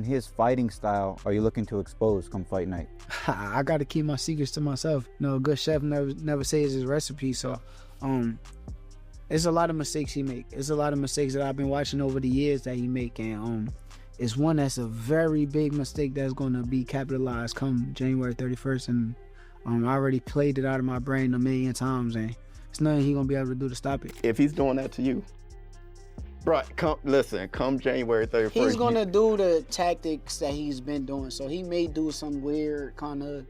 his fighting style are you looking to expose come fight night? I got to keep my secrets to myself. You know, a good chef never says his recipe. So, it's a lot of mistakes he make. It's a lot of mistakes that I've been watching over the years that he make, and it's one that's a very big mistake that's going to be capitalized come January 31st. And I already played it out of my brain a million times, and it's nothing he gonna be able to do to stop it. If he's doing that to you, bro, come January 31st. He's gonna do the tactics that he's been doing. So he may do some weird kind of.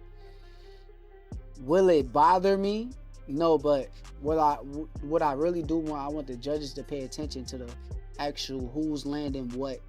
Will it bother me? No, but what I really do want, I want the judges to pay attention to the actual who's landing what,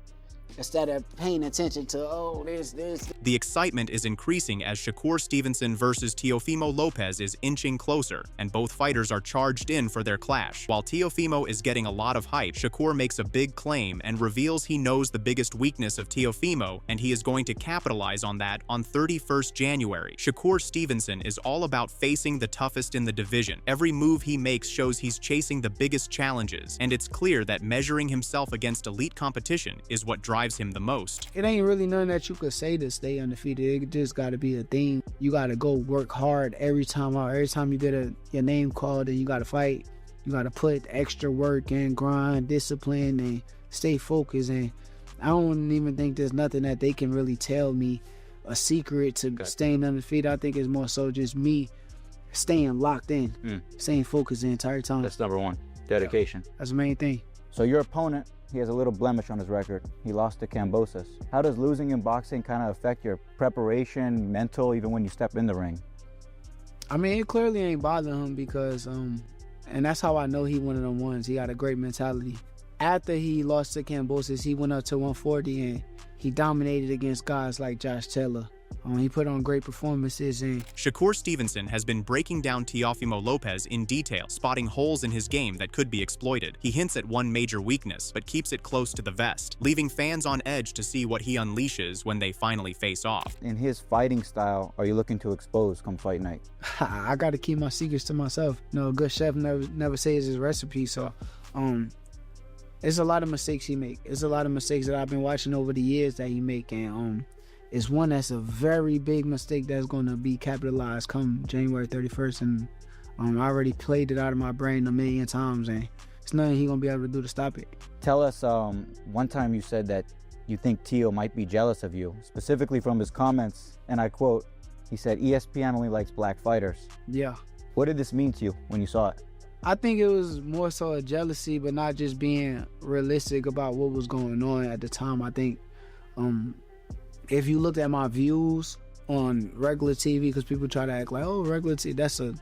instead of paying attention to, this. The excitement is increasing as Shakur Stevenson versus Teofimo Lopez is inching closer, and both fighters are charged in for their clash. While Teofimo is getting a lot of hype, Shakur makes a big claim and reveals he knows the biggest weakness of Teofimo, and he is going to capitalize on that on 31st January. Shakur Stevenson is all about facing the toughest in the division. Every move he makes shows he's chasing the biggest challenges, and it's clear that measuring himself against elite competition is what drives him the most. It ain't really nothing that you could say to stay undefeated. It just got to be a thing. You got to go work hard every time out. Every time you get your name called and you got to fight, you got to put extra work and grind, discipline, and stay focused. And I don't even think there's nothing that they can really tell me a secret to staying undefeated. I think it's more so just me staying locked in, staying focused the entire time. That's number one, dedication. That's the main thing. So your opponent, he has a little blemish on his record. He lost to Kambosos. How does losing in boxing kind of affect your preparation, mental, even when you step in the ring? I mean, it clearly ain't bothering him because, and that's how I know he one of them ones. He got a great mentality. After he lost to Kambosos, he went up to 140 and he dominated against guys like Josh Taylor. He put on great performances. And Shakur Stevenson has been breaking down Teofimo Lopez in detail, spotting holes in his game that could be exploited. He hints at one major weakness, but keeps it close to the vest, leaving fans on edge to see what he unleashes when they finally face off. In his fighting style are you looking to expose come fight night? I got to keep my secrets to myself. You know, a good chef never says his recipe. So, it's a lot of mistakes he make. It's a lot of mistakes that I've been watching over the years that he make, and it's one that's a very big mistake that's going to be capitalized come January 31st. And I already played it out of my brain a million times, and it's nothing he's going to be able to do to stop it. Tell us, one time you said that you think Teo might be jealous of you, specifically from his comments, and I quote, he said, ESPN only likes black fighters. Yeah. What did this mean to you when you saw it? I think it was more so a jealousy, but not just being realistic about what was going on at the time. I think if you looked at my views on regular TV, because people try to act like, oh, regular TV, that's a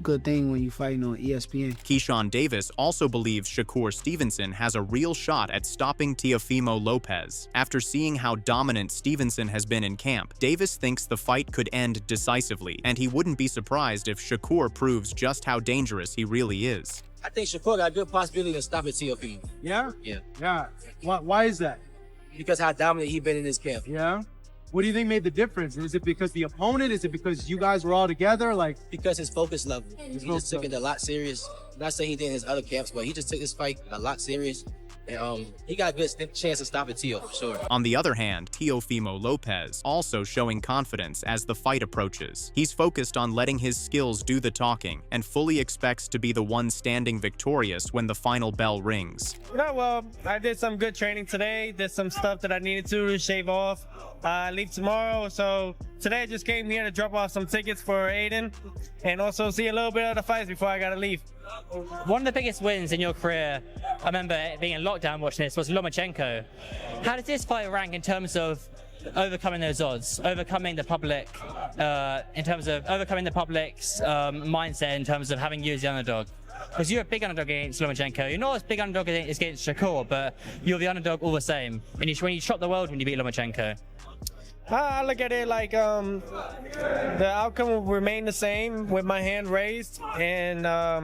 good thing when you're fighting on ESPN. Keyshawn Davis also believes Shakur Stevenson has a real shot at stopping Teofimo Lopez. After seeing how dominant Stevenson has been in camp, Davis thinks the fight could end decisively, and he wouldn't be surprised if Shakur proves just how dangerous he really is. I think Shakur got a good possibility of stopping Teofimo. Yeah? Yeah. Yeah. Why is that? Because how dominant he been in this camp. Yeah? What do you think made the difference? Is it because the opponent? Is it because you guys were all together? Because his focus level. He just took it a lot serious. Not saying he did in his other camps, but he just took this fight a lot serious. And he got a good chance of stopping Teo, for sure. On the other hand, Teofimo Lopez also showing confidence as the fight approaches. He's focused on letting his skills do the talking and fully expects to be the one standing victorious when the final bell rings. Yeah, well, I did some good training today. Did some stuff that I needed to shave off. I leave tomorrow, so today I just came here to drop off some tickets for Aiden and also see a little bit of the fights before I gotta leave. One of the biggest wins in your career, I remember being in lockdown watching this, was Lomachenko. How does this fight rank in terms of overcoming those odds, overcoming the public, in terms of overcoming the public's mindset in terms of having you as the underdog? Because you're a big underdog against Lomachenko. You're not as big underdog as against Shakur, but you're the underdog all the same. And when you shocked the world when you beat Lomachenko. I look at it like the outcome will remain the same with my hand raised, and I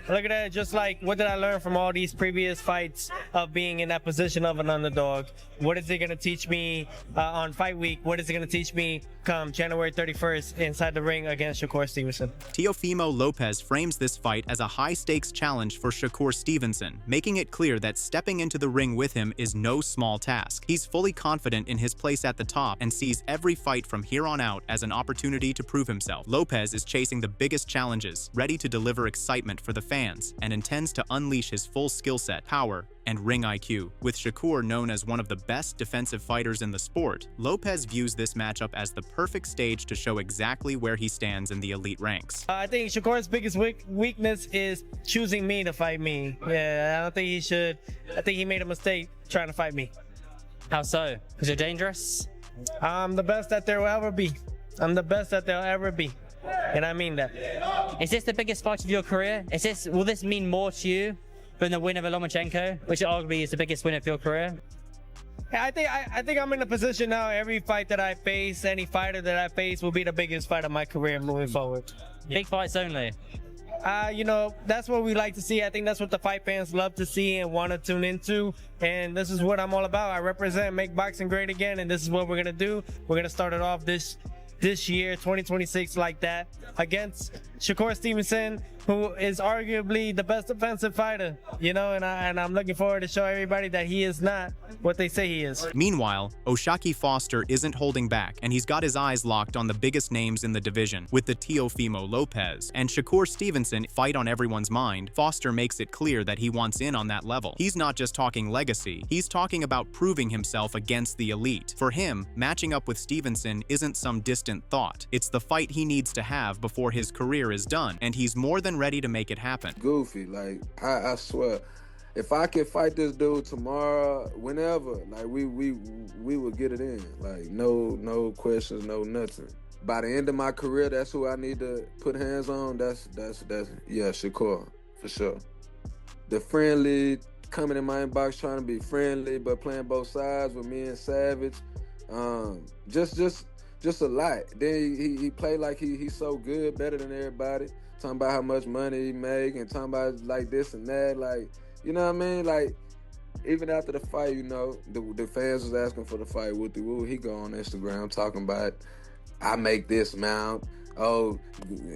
look at it just like, what did I learn from all these previous fights of being in that position of an underdog? What is it going to teach me on fight week? What is it going to teach me come January 31st inside the ring against Shakur Stevenson? Teofimo Lopez frames this fight as a high-stakes challenge for Shakur Stevenson, making it clear that stepping into the ring with him is no small task. He's fully confident in his place at the top and sees every fight from here on out as an opportunity to prove himself. Lopez is chasing the biggest challenges, ready to deliver excitement for the fans, and intends to unleash his full skill set, power, and ring IQ. With Shakur known as one of the best defensive fighters in the sport, Lopez views this matchup as the perfect stage to show exactly where he stands in the elite ranks. I think Shakur's biggest weakness is choosing me to fight me. Yeah, I don't think he should. I think he made a mistake trying to fight me. How so? Because you're dangerous? I'm the best that there will ever be. I'm the best that there'll ever be. And I mean that. Is this the biggest fight of your career? Will this mean more to you than the win of Lomachenko, which arguably is the biggest win of your career? Yeah, I think I'm in a position now. Every fight that I face, any fighter that I face, will be the biggest fight of my career moving forward. Big fights only. You know, that's what we like to see. I think that's what the fight fans love to see and want to tune into. And this is what I'm all about. I represent Make Boxing Great Again, and this is what we're gonna do. We're gonna start it off this year, 2026, like that, against Shakur Stevenson, who is arguably the best defensive fighter, you know, and I'm looking forward to show everybody that he is not what they say he is. Meanwhile, O'Shaquie Foster isn't holding back, and he's got his eyes locked on the biggest names in the division, with the Teofimo Lopez and Shakur Stevenson fight on everyone's mind. Foster makes it clear that he wants in on that level. He's not just talking legacy, he's talking about proving himself against the elite. For him, matching up with Stevenson isn't some distant thought. It's the fight he needs to have before his career is done, and he's more than ready to make it happen. Goofy, like, I swear, if I could fight this dude tomorrow, whenever, like, we would get it in. Like, no questions, no nothing. By the end of my career, that's who I need to put hands on. That's yeah, Shakur, for sure. The friendly, coming in my inbox trying to be friendly, but playing both sides with me and Savage, just a lot. Then he played like he's so good, better than everybody. Talking about how much money he make and talking about like this and that, like, you know what I mean? Like, even after the fight, you know, the fans was asking for the fight. Woo, he go on Instagram talking about, I make this amount, oh,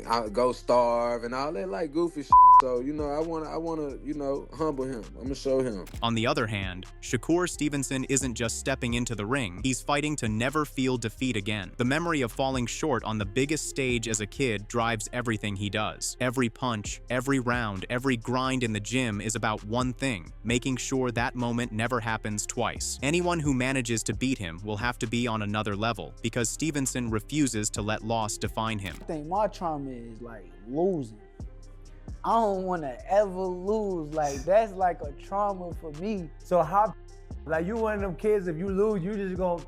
I go starve and all that, like, goofy shit. So, you know, I wanna, you know, humble him. I'm gonna show him. On the other hand, Shakur Stevenson isn't just stepping into the ring, he's fighting to never feel defeat again. The memory of falling short on the biggest stage as a kid drives everything he does. Every punch, every round, every grind in the gym is about one thing: making sure that moment never happens twice. Anyone who manages to beat him will have to be on another level, because Stevenson refuses to let loss define him. I think my trauma is like losing. I don't want to ever lose. Like, that's like a trauma for me. So how, like, you one of them kids, if you lose, you just gonna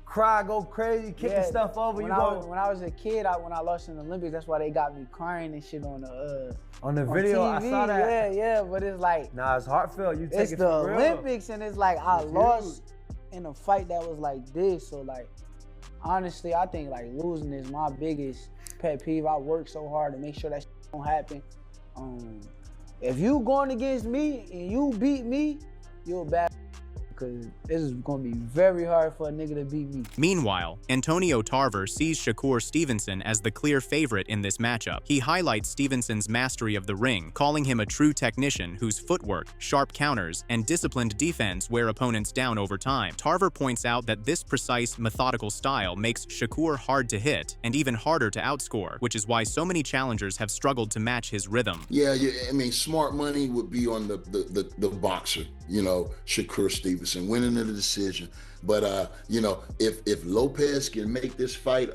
cry, go crazy, kicking stuff over? When I was a kid, when I lost in the Olympics, that's why they got me crying and shit on the video. TV. I saw that. Yeah, but it's like, nah, it's heartfelt. You take it's it the for real. Olympics, and it's like I lost in a fight that was like this. So like, honestly, I think like losing is my biggest pet peeve. I work so hard to make sure that shit don't happen. If you going against me and you beat me, you're a bad, because this is going to be very hard for a nigga to beat me. Meanwhile, Antonio Tarver sees Shakur Stevenson as the clear favorite in this matchup. He highlights Stevenson's mastery of the ring, calling him a true technician whose footwork, sharp counters, and disciplined defense wear opponents down over time. Tarver points out that this precise, methodical style makes Shakur hard to hit and even harder to outscore, which is why so many challengers have struggled to match his rhythm. Yeah, I mean, smart money would be on the boxer, you know, Shakur Stevenson, winning the decision. But you know, if Lopez can make this fight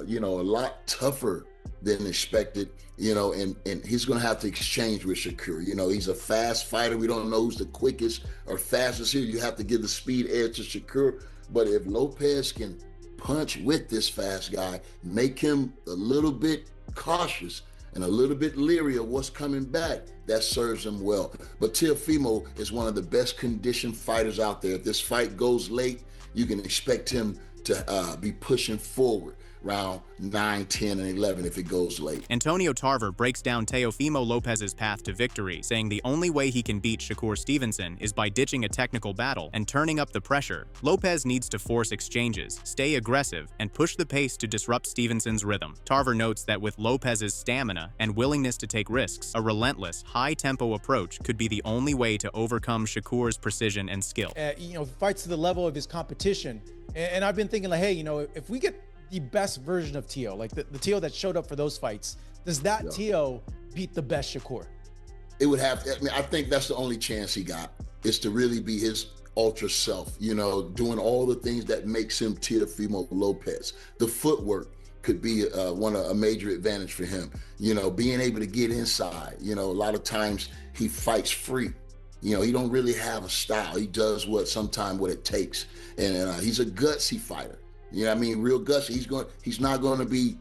you know, a lot tougher than expected, you know, and he's gonna have to exchange with Shakur. You know, he's a fast fighter. We don't know who's the quickest or fastest here. You have to give the speed edge to Shakur. But if Lopez can punch with this fast guy, make him a little bit cautious and a little bit leery of what's coming back, that serves him well. But Teofimo is one of the best conditioned fighters out there. If this fight goes late, you can expect him to be pushing forward round 9, 10, and 11 if it goes late. Antonio Tarver breaks down Teofimo Lopez's path to victory, saying the only way he can beat Shakur Stevenson is by ditching a technical battle and turning up the pressure. Lopez needs to force exchanges, stay aggressive, and push the pace to disrupt Stevenson's rhythm. Tarver notes that with Lopez's stamina and willingness to take risks, a relentless, high-tempo approach could be the only way to overcome Shakur's precision and skill. Fights to the level of his competition. And I've been thinking like, hey, if we get the best version of Teo, like the Teo that showed up for those fights, does that Teo beat the best Shakur? It would have, I think that's the only chance he got, is to really be his ultra self, doing all the things that makes him Teofimo Lopez. The footwork could be a major advantage for him, being able to get inside. A lot of times he fights free. He don't really have a style. He does what it takes. And he's a gutsy fighter. Real gutsy. He's not going to be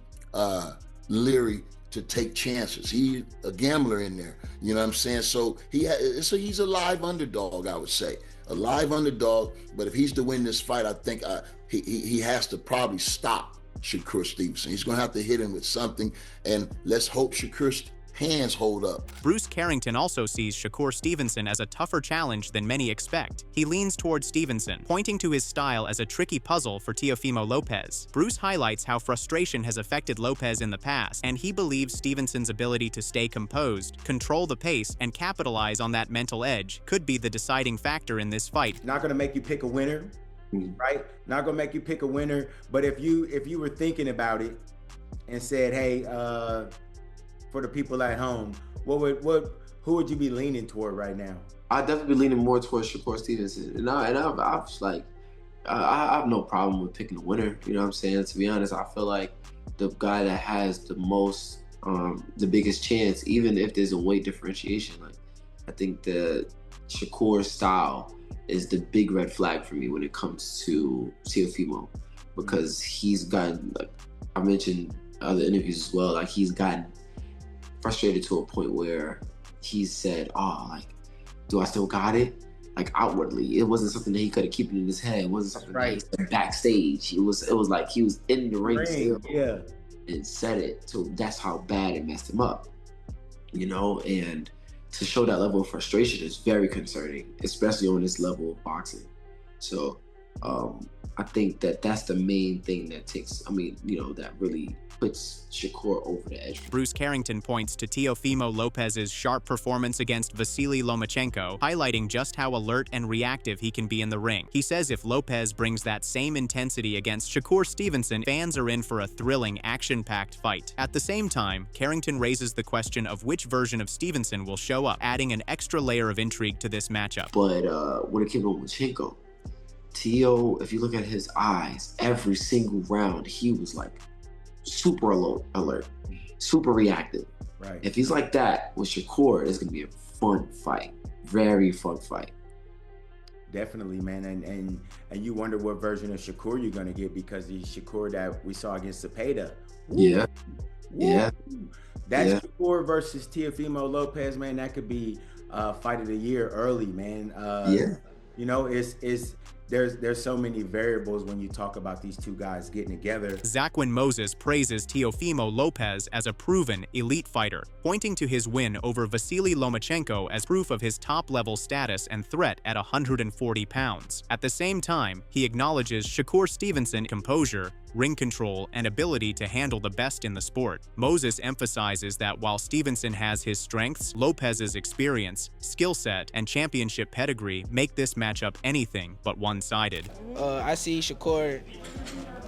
leery to take chances. He's a gambler in there. You know what I'm saying? So he's a live underdog, I would say. A live underdog, but if he's to win this fight, I think he has to probably stop Shakur Stevenson. He's going to have to hit him with something, and let's hope Shakur's hands hold up. Bruce Carrington also sees Shakur Stevenson as a tougher challenge than many expect. He leans toward Stevenson, pointing to his style as a tricky puzzle for Teofimo Lopez. Bruce highlights how frustration has affected Lopez in the past, and he believes Stevenson's ability to stay composed, control the pace, and capitalize on that mental edge could be the deciding factor in this fight. Not gonna make you pick a winner, right? Not gonna make you pick a winner, but if you were thinking about it and said, hey, for the people at home, who would you be leaning toward right now? I'd definitely be leaning more towards Shakur Stevenson, and I have no problem with picking a winner. You know what I'm saying? To be honest, I feel like the guy that has the most, the biggest chance, even if there's a weight differentiation. Like, I think the Shakur style is the big red flag for me when it comes to Teofimo, because he's gotten, like I mentioned other interviews as well, like he's gotten frustrated to a point where he said, do I still got it? Like, outwardly, it wasn't something that he could have kept in his head. It wasn't something that he said backstage. It was like he was in the ring still, and said it. So that's how bad it messed him up, and to show that level of frustration is very concerning, especially on this level of boxing. So I think that's the main thing that that really puts Shakur over the edge. Bruce Carrington points to Teofimo Lopez's sharp performance against Vasily Lomachenko, highlighting just how alert and reactive he can be in the ring. He says if Lopez brings that same intensity against Shakur Stevenson, fans are in for a thrilling, action-packed fight. At the same time, Carrington raises the question of which version of Stevenson will show up, adding an extra layer of intrigue to this matchup. But when it came to Lomachenko, Teo, if you look at his eyes, every single round, he was like super alert, super reactive. Right. If he's like that with Shakur, it's gonna be a fun fight, very fun fight. Definitely, man, and you wonder what version of Shakur you're gonna get, because the Shakur that we saw against Cepeda. Yeah. That's Shakur versus Teofimo Lopez, man. That could be fight of the year early, man. There's so many variables when you talk about these two guys getting together. Zaquin Moses praises Teofimo Lopez as a proven elite fighter, pointing to his win over Vasily Lomachenko as proof of his top-level status and threat at 140 pounds. At the same time, he acknowledges Shakur Stevenson's composure, ring control, and ability to handle the best in the sport. Moses emphasizes that while Stevenson has his strengths, Lopez's experience, skill set, and championship pedigree make this matchup anything but one-sided. I see Shakur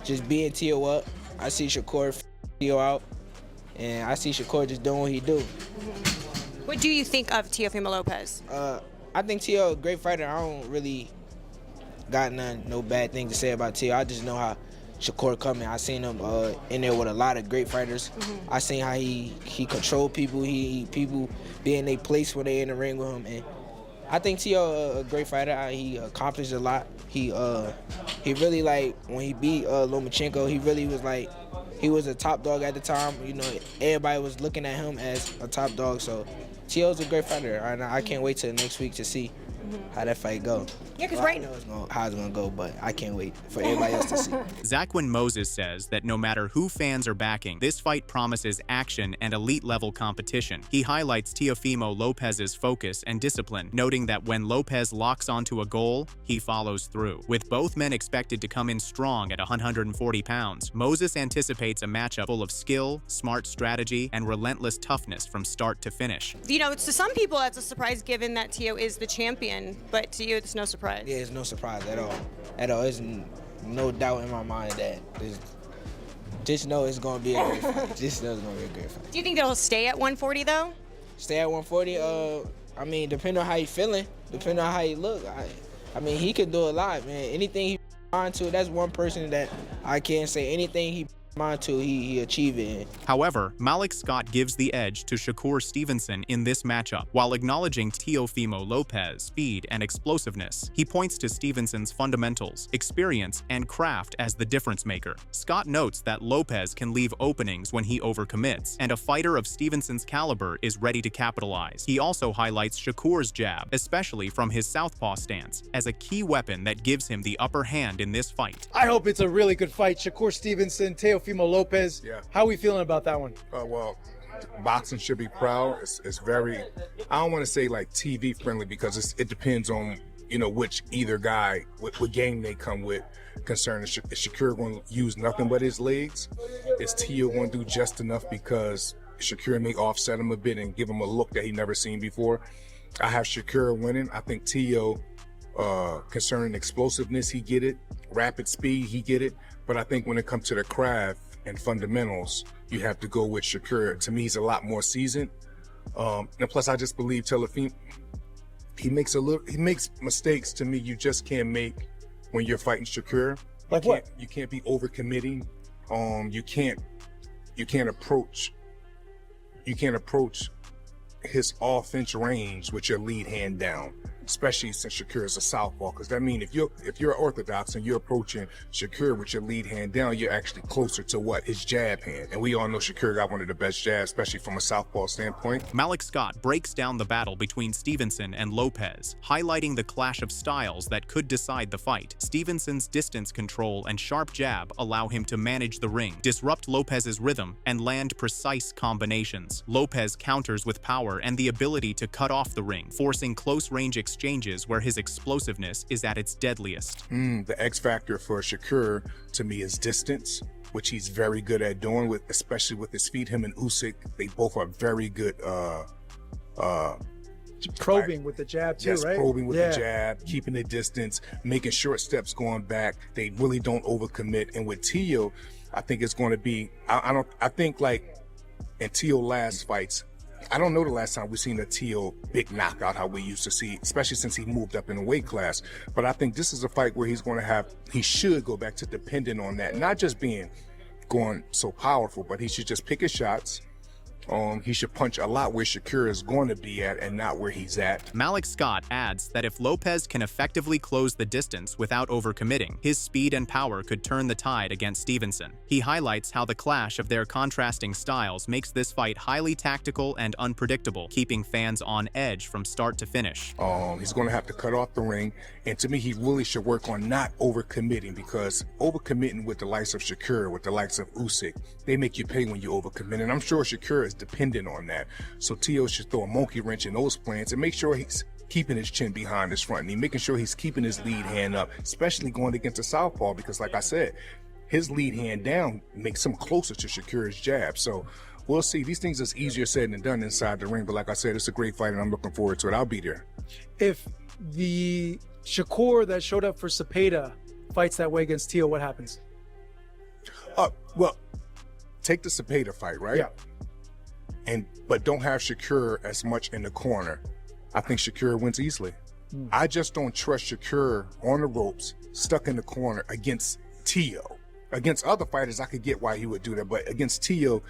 just being Teo up. I see Shakur Teo out. And I see Shakur just doing what he do. What do you think of Teofimo Lopez? I think Teo a great fighter. I don't really got no bad thing to say about Teo. I just know how Shakur coming. I seen him in there with a lot of great fighters. I seen how he control people. People be in their place when they in the ring with him. And I think Teo a great fighter. He accomplished a lot. He really, like, when he beat Lomachenko, he really was like, he was a top dog at the time. Everybody was looking at him as a top dog. So Teo's a great fighter, and I can't wait till next week to see how that fight go. Yeah, because Well, right I know how it's gonna go, but I can't wait for everybody else to see. Zaquin Moses says that no matter who fans are backing, this fight promises action and elite-level competition. He highlights Teofimo Lopez's focus and discipline, noting that when Lopez locks onto a goal, he follows through. With both men expected to come in strong at 140 pounds, Moses anticipates a matchup full of skill, smart strategy, and relentless toughness from start to finish. You know, to some people that's a surprise given that Teo is the champion, but to you it's no surprise. Yeah, it's no surprise at all. At all, there's no doubt in my mind that just know it's gonna be a great fight. Just know it's gonna be a great fight. Do you think that he'll stay at 140 though? Stay at 140. I mean, depending on how he feeling, depending on how he look. I mean, he could do a lot, man. Anything he mind to, that's one person that I can't say. Anything he mind to, he achieve it. However, Malik Scott gives the edge to Shakur Stevenson in this matchup, while acknowledging Teofimo Lopez's speed and explosiveness. He points to Stevenson's fundamentals, experience, and craft as the difference maker. Scott notes that Lopez can leave openings when he overcommits, and a fighter of Stevenson's caliber is ready to capitalize. He also highlights Shakur's jab, especially from his southpaw stance, as a key weapon that gives him the upper hand in this fight. I hope it's a really good fight. Shakur Stevenson, Teofimo Lopez. Yeah. How are we feeling about that one? Well, boxing should be proud. It's very, I don't want to say like TV friendly because it depends on, you know, which either guy, what game they come with concerning is Shakur going to use nothing but his legs? Is Teo going to do just enough because Shakur may offset him a bit and give him a look that he never seen before? I have Shakur winning. I think Teo, concerning explosiveness, he get it. Rapid speed, he get it. But I think when it comes to the craft and fundamentals, you have to go with Shakur. To me, he's a lot more seasoned. And plus, I just believe Teofimo, he makes mistakes to me you just can't make when you're fighting Shakur. Like what? You can't be overcommitting. You can't approach his offense range with your lead hand down, especially since Shakur is a southpaw. Because that means if you're orthodox and you're approaching Shakur with your lead hand down, you're actually closer to what? His jab hand. And we all know Shakur got one of the best jabs, especially from a southpaw standpoint. Malik Scott breaks down the battle between Stevenson and Lopez, highlighting the clash of styles that could decide the fight. Stevenson's distance control and sharp jab allow him to manage the ring, disrupt Lopez's rhythm, and land precise combinations. Lopez counters with power and the ability to cut off the ring, forcing close-range exchanges where his explosiveness is at its deadliest. The X factor for Shakur, to me, is distance, which he's very good at doing, especially with his feet. Him and Usyk, they both are very good probing with the jab too, yes, right? Probing with the jab, keeping the distance, making short steps going back. They really don't overcommit. And with Teo, I think it's going to be, I think like in Teo last fights, I don't know the last time we've seen a Teo big knockout how we used to see, especially since he moved up in the weight class. But I think this is a fight where he should go back to depending on that, not just going so powerful, but he should just pick his shots. He should punch a lot where Shakur is going to be at and not where he's at. Malik Scott adds that if Lopez can effectively close the distance without overcommitting, his speed and power could turn the tide against Stevenson. He highlights how the clash of their contrasting styles makes this fight highly tactical and unpredictable, keeping fans on edge from start to finish. He's going to have to cut off the ring, and to me, he really should work on not overcommitting, because overcommitting with the likes of Shakur, with the likes of Usyk, they make you pay when you overcommit, and I'm sure Shakur is dependent on that. So Teo should throw a monkey wrench in those plans and make sure he's keeping his chin behind his front knee, making sure he's keeping his lead hand up, especially going against a southpaw, because like I said, his lead hand down makes him closer to Shakur's jab. So we'll see. These things is easier said than done inside the ring, but like I said, it's a great fight and I'm looking forward to it. I'll be there. If the Shakur that showed up for Cepeda fights that way against Teo, what happens? Well, take the Cepeda fight, right? Yeah. But don't have Shakur as much in the corner. I think Shakur wins easily. I just don't trust Shakur on the ropes, stuck in the corner against Teo. against other fighters, I could get why he would do that, but against Teo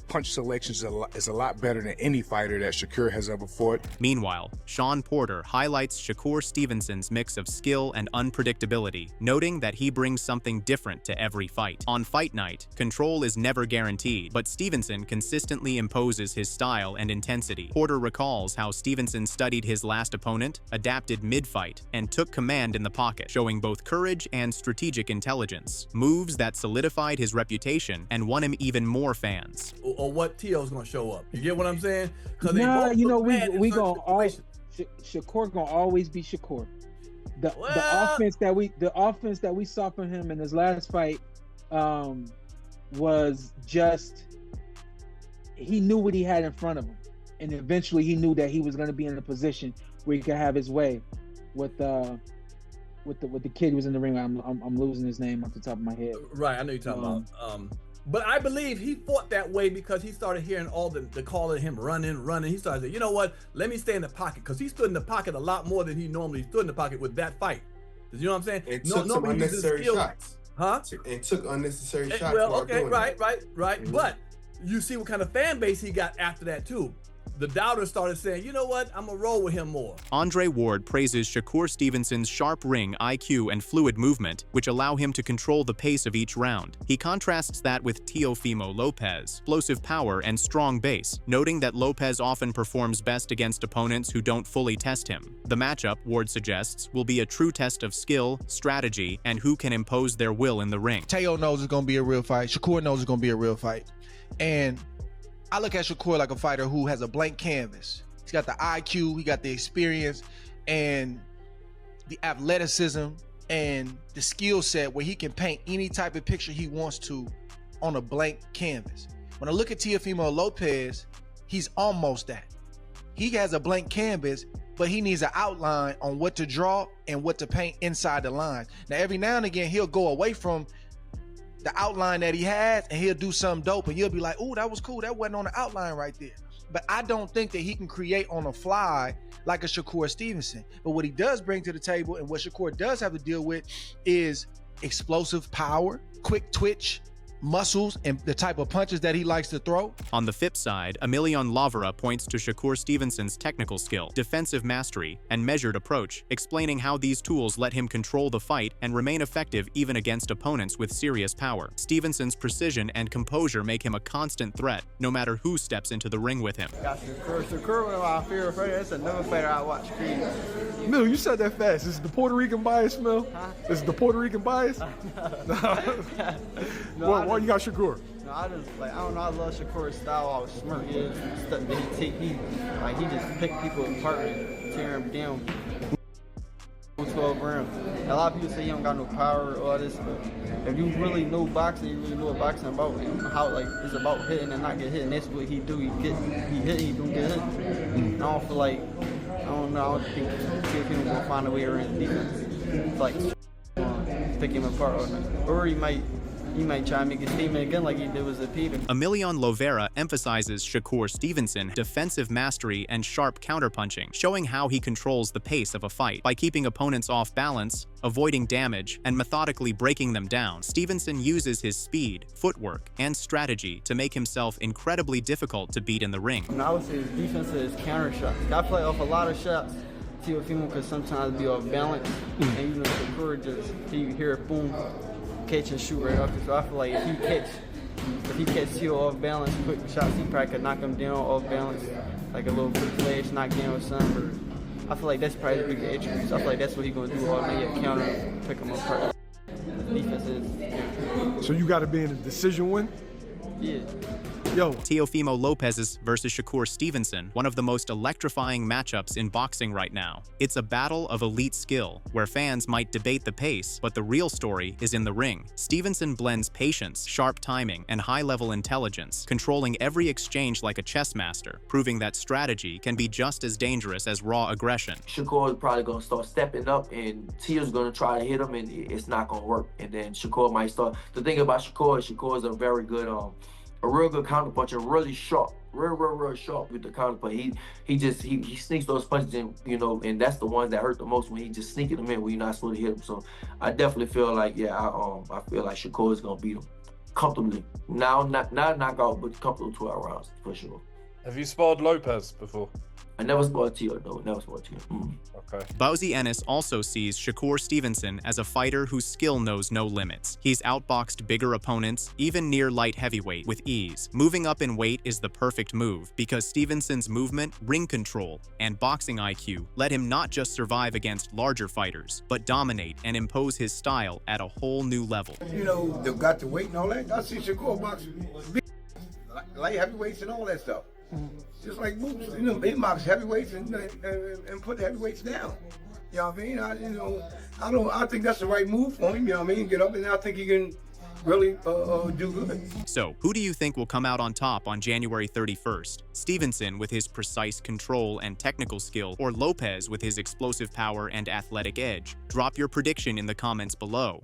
punch selections is a lot better than any fighter that Shakur has ever fought. Meanwhile, Sean Porter highlights Shakur Stevenson's mix of skill and unpredictability, noting that he brings something different to every fight. On fight night, control is never guaranteed, but Stevenson consistently imposes his style and intensity. Porter recalls how Stevenson studied his last opponent, adapted mid-fight, and took command in the pocket, showing both courage and strategic intelligence, moves that solidified his reputation and won him even more fans. Or what Teo's gonna show up. You get what I'm saying? Nah, you know, we gonna always Shakur gonna always be Shakur. The offense that we saw from him in his last fight was just, he knew what he had in front of him, and eventually he knew that he was gonna be in a position where he could have his way with the kid who was in the ring. I'm losing his name off the top of my head. Right, I know you're talking about. But I believe he fought that way because he started hearing all the call of him running. He started saying, you know what, let me stay in the pocket, because he stood in the pocket a lot more than he normally stood in the pocket with that fight. You know what I'm saying? It took some unnecessary shots. Huh? It took unnecessary shots. Well, okay, right. Mm-hmm. But you see what kind of fan base he got after that too. The doubters started saying, you know what, I'm gonna roll with him more. Andre Ward praises Shakur Stevenson's sharp ring, IQ, and fluid movement, which allow him to control the pace of each round. He contrasts that with Teofimo Lopez, explosive power and strong base, noting that Lopez often performs best against opponents who don't fully test him. The matchup, Ward suggests, will be a true test of skill, strategy, and who can impose their will in the ring. Teo knows it's gonna be a real fight. Shakur knows it's gonna be a real fight. And I look at Shakur like a fighter who has a blank canvas. He's got the IQ, he got the experience, and the athleticism, and the skill set where he can paint any type of picture he wants to on a blank canvas. When I look at Teofimo Lopez, he's almost that. He has a blank canvas, but he needs an outline on what to draw and what to paint inside the lines. Now, every now and again, he'll go away from the outline that he has and he'll do something dope, and you'll be like, oh, that was cool, that wasn't on the outline right there. But I don't think that he can create on the fly like a Shakur Stevenson. But what he does bring to the table, and what Shakur does have to deal with, is explosive power, quick twitch, muscles, and the type of punches that he likes to throw. On the flip side, Emilion Lavera points to Shakur Stevenson's technical skill, defensive mastery, and measured approach, explaining how these tools let him control the fight and remain effective even against opponents with serious power. Stevenson's precision and composure make him a constant threat, no matter who steps into the ring with him. Got Shakur one of my favorite fighters. That's another fighter I watch. Mill, you said that fast. Is it the Puerto Rican bias, Mill? Huh? Is it the Puerto Rican bias? No, why you got Shakur? No, I just I don't know. I love Shakur's style. How smart he is. Stuff that he just pick people apart and tear them down. 12 rounds. A lot of people say he don't got no power or all this, but if you really know boxing, you really know what boxing about, and how it's about hitting and not get hit, and that's what he do. He hit, he don't get hit. And I don't feel like, I don't think Teofimo gonna find a way around the defense. Pick him apart or he might try to make a statement again like he did with Zapita. Emilion Lavera emphasizes Shakur Stevenson defensive mastery and sharp counterpunching, showing how he controls the pace of a fight. By keeping opponents off balance, avoiding damage, and methodically breaking them down, Stevenson uses his speed, footwork, and strategy to make himself incredibly difficult to beat in the ring. And I would say his defense is counter shots. I play off a lot of shots. Teofimo could sometimes be off balance, and even Shakur just, he hear it, boom, catch and shoot right off. So I feel like if he catch Teo off balance, quick shots, he probably could knock him down off balance, like a little quick flash, knock down with some. I feel like that's probably the biggest attributes. I feel like that's what he's gonna do all night, counter, pick him apart. Defense is. So you got to be in a decision win? Yeah. Yo. Teofimo Lopez versus Shakur Stevenson, one of the most electrifying matchups in boxing right now. It's a battle of elite skill, where fans might debate the pace, but the real story is in the ring. Stevenson blends patience, sharp timing, and high-level intelligence, controlling every exchange like a chess master, proving that strategy can be just as dangerous as raw aggression. Shakur is probably going to start stepping up, and Teo's going to try to hit him, and it's not going to work. And then Shakur might start. The thing about Shakur is a very good a real good counterpuncher, really sharp, real sharp with the counterpunch. He sneaks those punches in, you know, and that's the ones that hurt the most when he just sneaking them in when you're not supposed to hit them. So I definitely feel like, yeah, I feel like Shakur is gonna beat him comfortably. Not knockout, but comfortable 12 rounds for sure. Have you sparred Lopez before? I never sparred Tio, though. Never sparred Tio. Okay. Bowsy Ennis also sees Shakur Stevenson as a fighter whose skill knows no limits. He's outboxed bigger opponents, even near light heavyweight, with ease. Moving up in weight is the perfect move because Stevenson's movement, ring control, and boxing IQ let him not just survive against larger fighters, but dominate and impose his style at a whole new level. You know, they've got the weight and all that. I see Shakur box big light heavyweights and all that stuff. Just like Boots, you know, he box heavyweights and put the heavyweights down. You know what I mean? I think that's the right move for him. You know what I mean? Get up, and I think he can really do good. So, who do you think will come out on top on January 31st? Stevenson with his precise control and technical skill, or Lopez with his explosive power and athletic edge? Drop your prediction in the comments below.